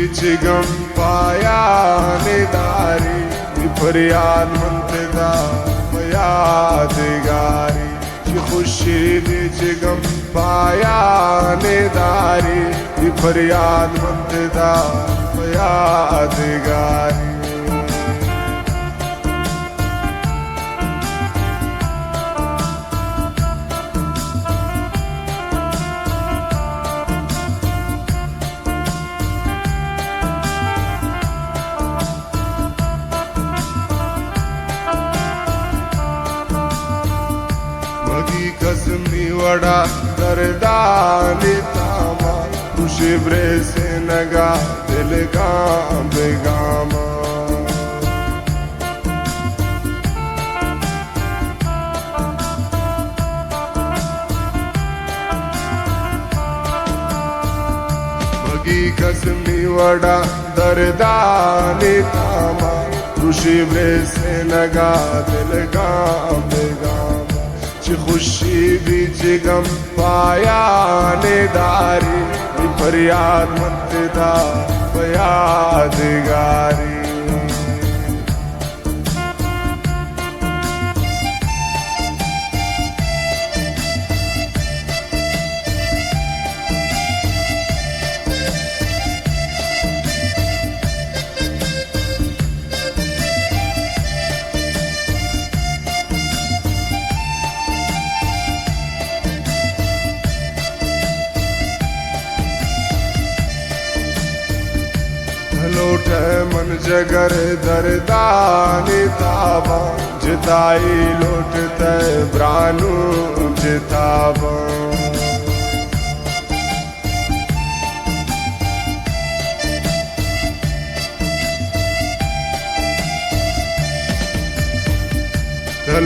बीच गम पाया निदारी फरियाद मंतदा यादगारी खुशी बीच गम पाया निदारी फरियाद मंतदा यादगारी मगी कसमी वड़ा दरदानी तामा खुशी ब्रे से नगा दिल गाम बेगामा मगी कसमी वड़ा दरदानी तामा खुशी ब्रे से नगा दिल गाम बेगामा खुशी बीच गम पाया निदारी फरियाद मंतदा यादगारी लोट मन जगर दरदानी ताबा जिताई लोट तय ब्रानू जिताबा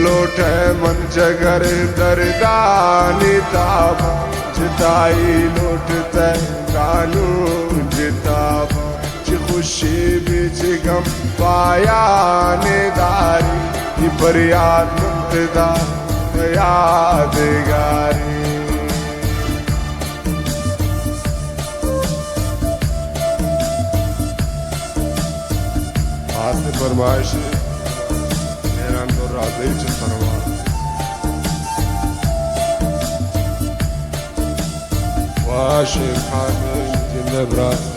लोट मन जगर दरदानी ताबा जिताई लोट तय ब्रानू जिताबा खुशी बीच गम पाया निदारी फरियाद मंतदा यादगारी हाथ फरमाइश मेरा तो राधे फरमा वाशे खाने जिंदबरात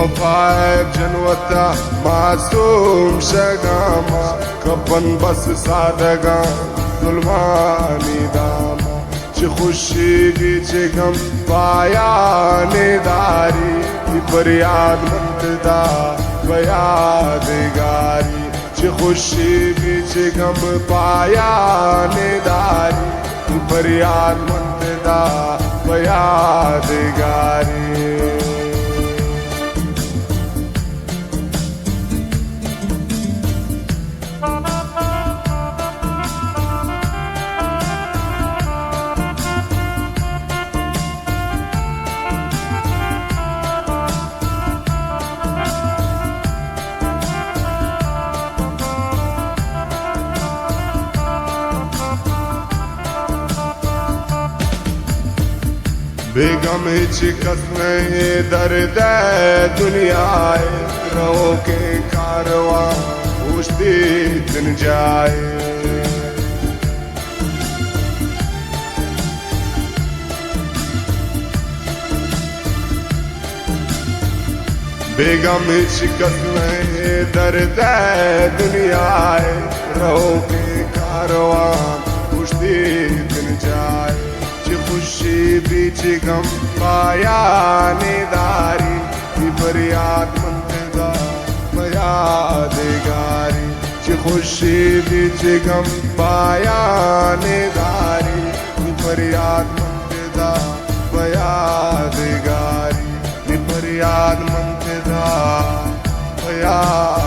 वफाए जनवता मासूम शगामा कपन बस सादगा जुल्मानी दामा खुशी बीच गम पाया निदारी फरियाद मंतदा यादगारी खुशी बीच गम पाया निदारी फरियाद मंतदा यादगारी बेगम चिकस नहीं दर्द दुनिया रहो के कारवा पूछती दिन जाए बेगम चिकस नहीं दर्द दुनिया रहो के कारवा पूछती दिन जाए खुशी बीच गम पाया निदारी फरियाद मंतदा यादगारी च खुशी बिच गम पाया ने दारी फरियाद मंगदा यादगारी फरियाद मंगदा याद